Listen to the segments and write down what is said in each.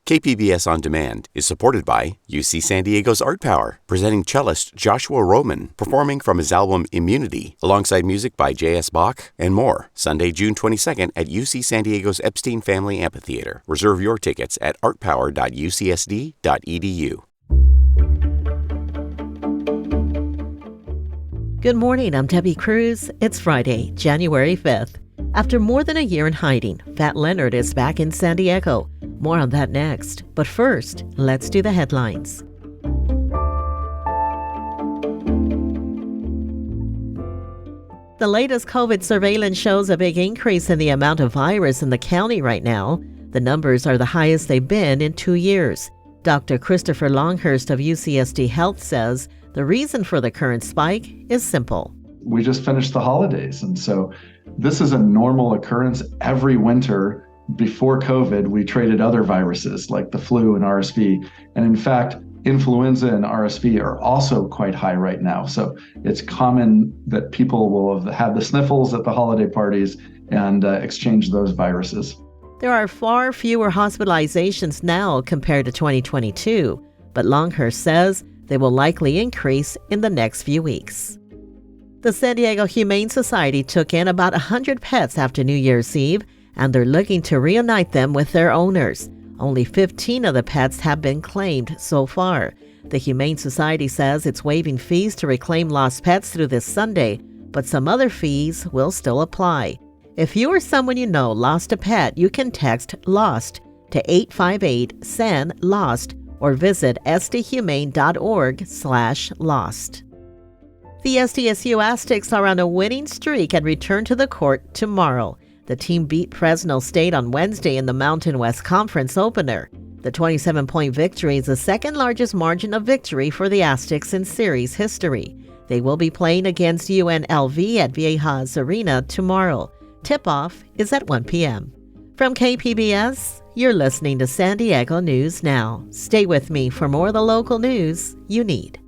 KPBS On Demand is supported by UC San Diego's Art Power, presenting cellist Joshua Roman, performing from his album Immunity, alongside music by J.S. Bach and more, Sunday, June 22nd at UC San Diego's Epstein Family Amphitheater. Reserve your tickets at artpower.ucsd.edu. Good morning, I'm Debbie Cruz. It's Friday, January 5th. After more than a year in hiding, Fat Leonard is back in San Diego. More on that next. But first, let's do the headlines. The latest COVID surveillance shows a big increase in the amount of virus in the county right now. The numbers are the highest they've been in 2 years. Dr. Christopher Longhurst of UCSD Health says the reason for the current spike is simple. We just finished the holidays, and so this is a normal occurrence every winter. Before COVID, we traded other viruses like the flu and RSV. And in fact, influenza and RSV are also quite high right now. So it's common that people will have had the sniffles at the holiday parties and exchange those viruses. There are far fewer hospitalizations now compared to 2022, but Longhurst says they will likely increase in the next few weeks. The San Diego Humane Society took in about 100 pets after New Year's Eve, and they're looking to reunite them with their owners. Only 15 of the pets have been claimed so far. The Humane Society says it's waiving fees to reclaim lost pets through this Sunday, but some other fees will still apply. If you or someone you know lost a pet, you can text LOST to 858-SAN-LOST or visit sdhumane.org/lost. The SDSU Aztecs are on a winning streak and return to the court tomorrow. The team beat Fresno State on Wednesday in the Mountain West Conference opener. The 27-point victory is the second largest margin of victory for the Aztecs in series history. They will be playing against UNLV at Viejas Arena tomorrow. Tip-off is at 1 p.m. From KPBS, you're listening to San Diego News Now. Stay with me for more of the local news you need.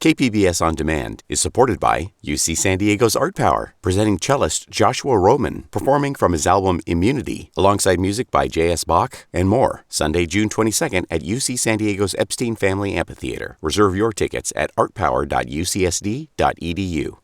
KPBS On Demand is supported by UC San Diego's Art Power, presenting cellist Joshua Roman, performing from his album Immunity, alongside music by J.S. Bach and more, Sunday, June 22nd at UC San Diego's Epstein Family Amphitheater. Reserve your tickets at artpower.ucsd.edu.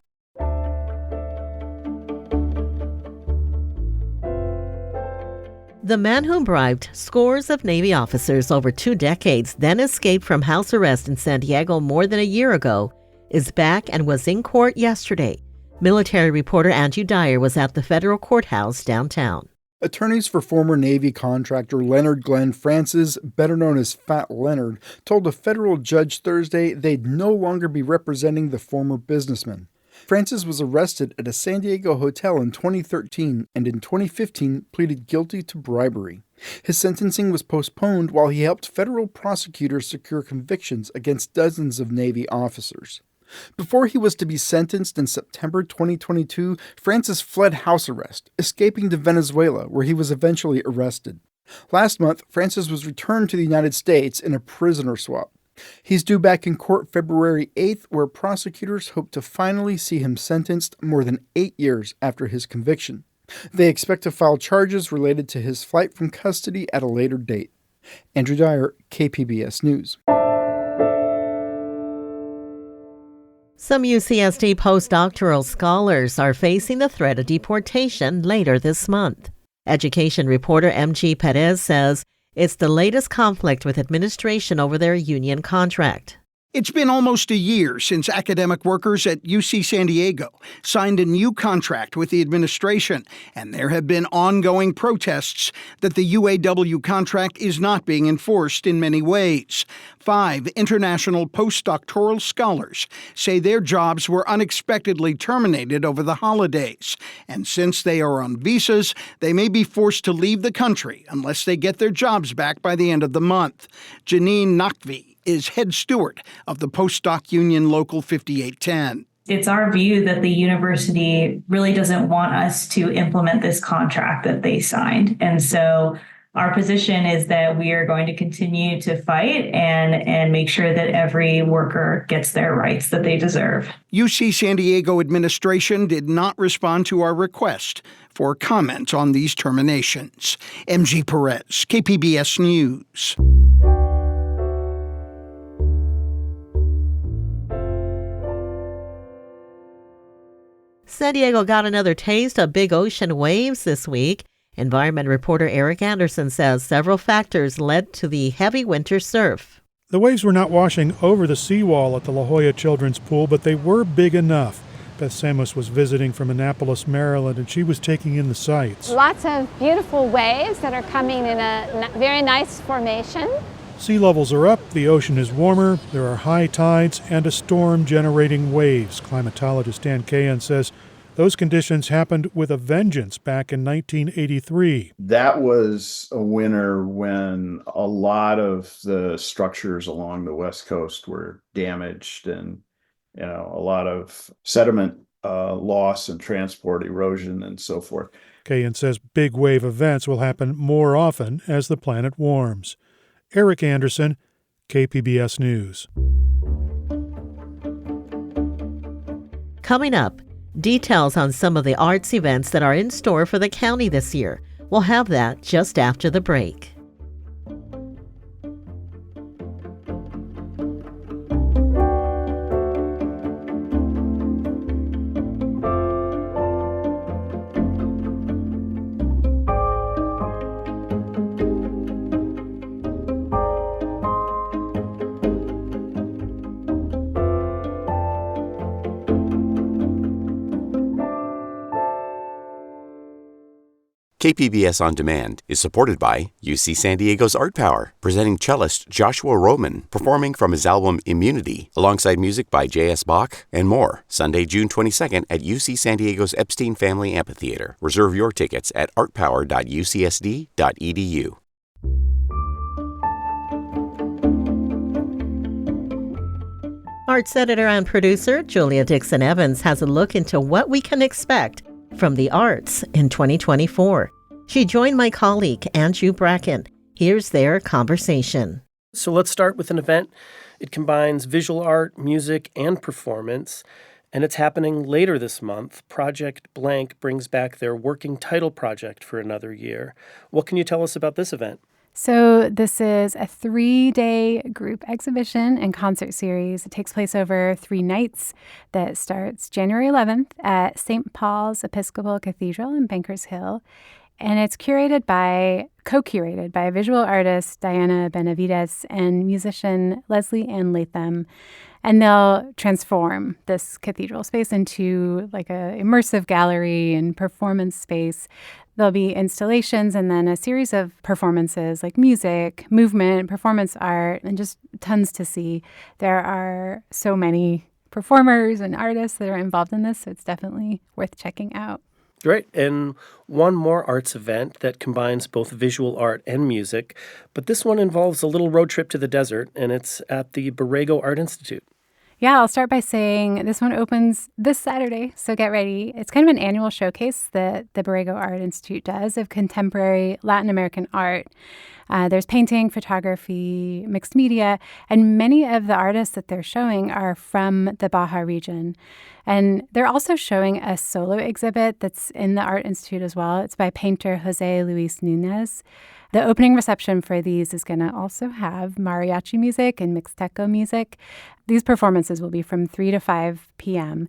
The man who bribed scores of Navy officers over 2 decades, then escaped from house arrest in San Diego more than a year ago, is back and was in court yesterday. Military reporter Andrew Dyer was at the federal courthouse downtown. Attorneys for former Navy contractor Leonard Glenn Francis, better known as Fat Leonard, told a federal judge Thursday they'd no longer be representing the former businessman. Francis was arrested at a San Diego hotel in 2013 and in 2015 pleaded guilty to bribery. His sentencing was postponed while he helped federal prosecutors secure convictions against dozens of Navy officers. Before he was to be sentenced in September 2022, Francis fled house arrest, escaping to Venezuela, where he was eventually arrested. Last month, Francis was returned to the United States in a prisoner swap. He's due back in court February 8th, where prosecutors hope to finally see him sentenced more than 8 years after his conviction. They expect to file charges related to his flight from custody at a later date. Andrew Dyer, KPBS News. Some UCSD postdoctoral scholars are facing the threat of deportation later this month. Education reporter M.G. Perez says it's the latest conflict with administration over their union contract. It's been almost a year since academic workers at UC San Diego signed a new contract with the administration, and there have been ongoing protests that the UAW contract is not being enforced in many ways. 5 international postdoctoral scholars say their jobs were unexpectedly terminated over the holidays, and since they are on visas, they may be forced to leave the country unless they get their jobs back by the end of the month. Janine Nakvi is head steward of the postdoc union Local 5810. It's our view that the university really doesn't want us to implement this contract that they signed. And so our position is that we are going to continue to fight and make sure that every worker gets their rights that they deserve. UC San Diego administration did not respond to our request for comment on these terminations. MG Perez, KPBS News. San Diego got another taste of big ocean waves this week. Environment reporter Eric Anderson says several factors led to the heavy winter surf. The waves were not washing over the seawall at the La Jolla Children's Pool, but they were big enough. Beth Samos was visiting from Annapolis, Maryland, and she was taking in the sights. Lots of beautiful waves that are coming in a very nice formation. Sea levels are up, the ocean is warmer, there are high tides, and a storm generating waves. Climatologist Dan Cahan says those conditions happened with a vengeance back in 1983. That was a winter when a lot of the structures along the West Coast were damaged, and a lot of sediment loss and transport erosion and so forth. Cahan says big wave events will happen more often as the planet warms. Eric Anderson, KPBS News. Coming up, details on some of the arts events that are in store for the county this year. We'll have that just after the break. KPBS On Demand is supported by UC San Diego's Art Power, presenting cellist Joshua Roman, performing from his album Immunity, alongside music by J.S. Bach and more, Sunday, June 22nd at UC San Diego's Epstein Family Amphitheater. Reserve your tickets at artpower.ucsd.edu. Arts editor and producer Julia Dixon Evans has a look into what we can expect from the arts in 2024. She joined my colleague Andrew Bracken. Here's their conversation. So let's start with an event. It combines visual art, music, and performance, and it's happening later this month. Project Blank brings back their working title project for another year. What can you tell us about this event? So this is a 3-day group exhibition and concert series. It takes place over 3 nights that starts January 11th at St. Paul's Episcopal Cathedral in Bankers Hill. And it's co-curated by visual artist Diana Benavides and musician Leslie Ann Latham. And they'll transform this cathedral space into like a immersive gallery and performance space. There'll be installations and then a series of performances like music, movement, performance art, and just tons to see. There are so many performers and artists that are involved in this, so it's definitely worth checking out. Great. And one more arts event that combines both visual art and music, but this one involves a little road trip to the desert, and it's at the Borrego Art Institute. Yeah, I'll start by saying this one opens this Saturday, so get ready. It's kind of an annual showcase that the Borrego Art Institute does of contemporary Latin American art. There's painting, photography, mixed media, and many of the artists that they're showing are from the Baja region. And they're also showing a solo exhibit that's in the Art Institute as well. It's by painter Jose Luis Nunez. The opening reception for these is going to also have mariachi music and mixteco music. These performances will be from 3 to 5 p.m.,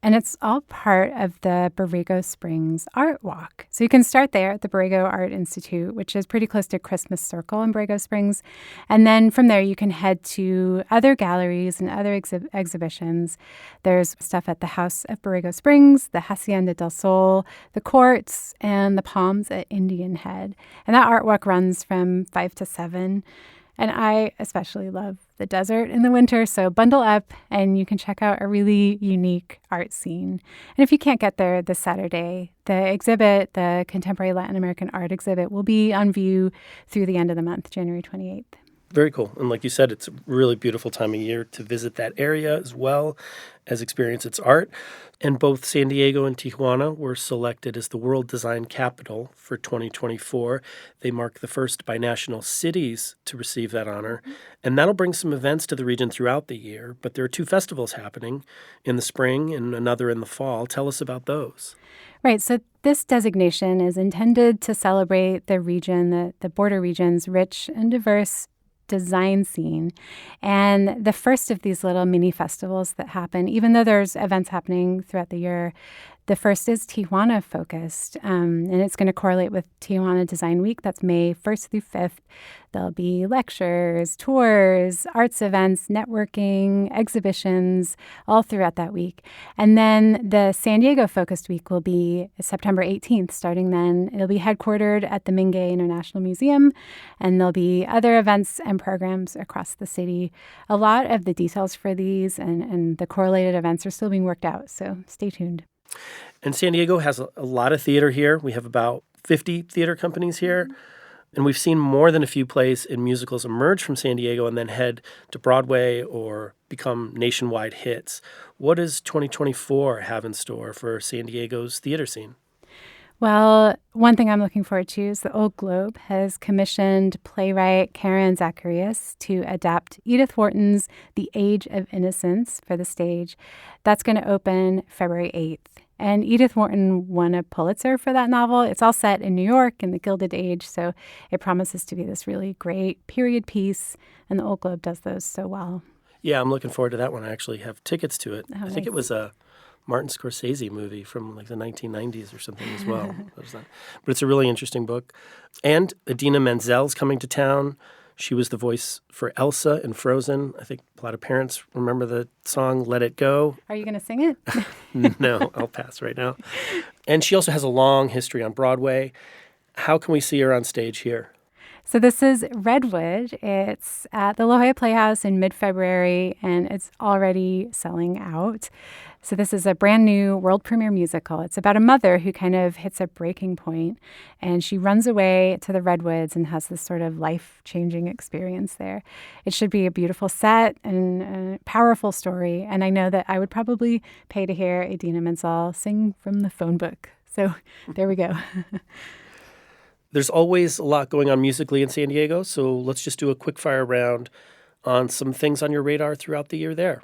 and it's all part of the Borrego Springs Art Walk. So you can start there at the Borrego Art Institute, which is pretty close to Christmas Circle in Borrego Springs. And then from there, you can head to other galleries and other exhibitions. There's stuff at the House of Borrego Springs, the Hacienda del Sol, the Courts, and the Palms at Indian Head. And that art walk runs from 5 to 7. And I especially love the desert in the winter, so bundle up and you can check out a really unique art scene. And if you can't get there this Saturday, the exhibit, the Contemporary Latin American Art exhibit, will be on view through the end of the month, January 28th. Very cool. And like you said, it's a really beautiful time of year to visit that area as well as experience its art. And both San Diego and Tijuana were selected as the World Design Capital for 2024. They mark the first binational cities to receive that honor. And that'll bring some events to the region throughout the year. But there are 2 festivals happening in the spring and another in the fall. Tell us about those. Right. So this designation is intended to celebrate the region, the border region's rich and diverse design scene. And the first of these little mini festivals that happen, even though there's events happening throughout the year, the first is Tijuana focused, and it's going to correlate with Tijuana Design Week. That's May 1st through 5th. There'll be lectures, tours, arts events, networking, exhibitions, all throughout that week. And then the San Diego focused week will be September 18th. Starting then, it'll be headquartered at the Mingay International Museum, and there'll be other events and programs across the city. A lot of the details for these and the correlated events are still being worked out, so stay tuned. And San Diego has a lot of theater here. We have about 50 theater companies here. And we've seen more than a few plays and musicals emerge from San Diego and then head to Broadway or become nationwide hits. What does 2024 have in store for San Diego's theater scene? Well, one thing I'm looking forward to is the Old Globe has commissioned playwright Karen Zacharias to adapt Edith Wharton's The Age of Innocence for the stage. That's going to open February 8th. And Edith Wharton won a Pulitzer for that novel. It's all set in New York in the Gilded Age, so it promises to be this really great period piece, and the Old Globe does those so well. Yeah, I'm looking forward to that one. I actually have tickets to it. Oh, I think it was a Martin Scorsese movie from like the 1990s or something as well. But it's a really interesting book. And Idina Menzel's coming to town. She was the voice for Elsa in Frozen. I think a lot of parents remember the song Let It Go. Are you going to sing it? No, I'll pass right now. And she also has a long history on Broadway. How can we see her on stage here? So this is Redwood. It's at the La Jolla Playhouse in mid-February, and it's already selling out. So this is a brand new world premiere musical. It's about a mother who kind of hits a breaking point, and she runs away to the Redwoods and has this sort of life-changing experience there. It should be a beautiful set and a powerful story, and I know that I would probably pay to hear Idina Menzel sing from the phone book. So there we go. There's always a lot going on musically in San Diego, so let's just do a quick fire round on some things on your radar throughout the year there.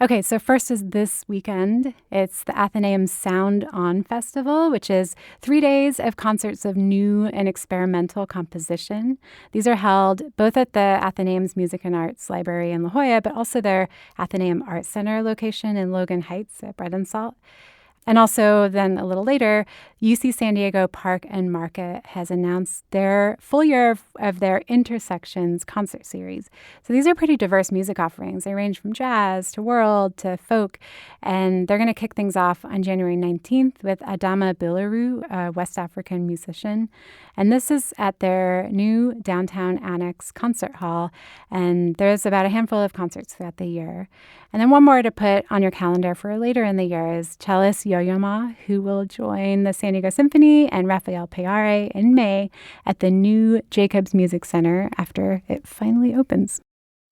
Okay, so first is this weekend. It's the Athenaeum Sound On Festival, which is 3 days of concerts of new and experimental composition. These are held both at the Athenaeum's Music and Arts Library in La Jolla, but also their Athenaeum Art Center location in Logan Heights at Bread and Salt. And also then a little later, UC San Diego Park and Market has announced their full year of their Intersections concert series. So these are pretty diverse music offerings. They range from jazz to world to folk. And they're going to kick things off on January 19th with Adama Biliru, a West African musician. And this is at their new downtown annex concert hall. And there's about a handful of concerts throughout the year. And then one more to put on your calendar for later in the year is cellist Yo-Yo-Ma, who will join the San Diego Symphony and Rafael Payare in May at the new Jacobs Music Center after it finally opens.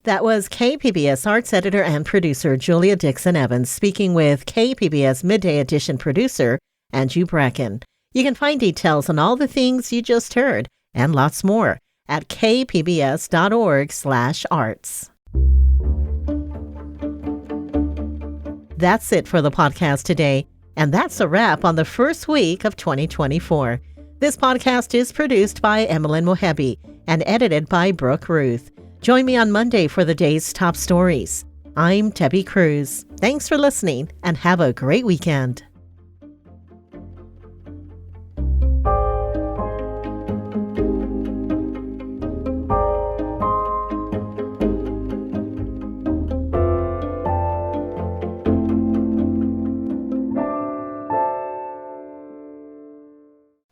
That was KPBS arts editor and producer Julia Dixon Evans speaking with KPBS Midday Edition producer Andrew Bracken. You can find details on all the things you just heard and lots more at kpbs.org/arts. That's it for the podcast today, and that's a wrap on the first week of 2024. This podcast is produced by Emmeline Mohebi and edited by Brooke Ruth. Join me on Monday for the day's top stories. I'm Debbie Cruz. Thanks for listening, and have a great weekend.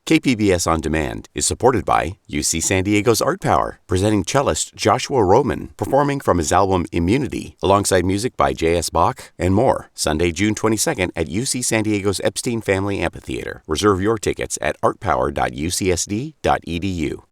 KPBS On Demand is supported by UC San Diego's Art Power, presenting cellist Joshua Roman, performing from his album Immunity, alongside music by J.S. Bach and more, Sunday, June 22nd at UC San Diego's Epstein Family Amphitheater. Reserve your tickets at artpower.ucsd.edu.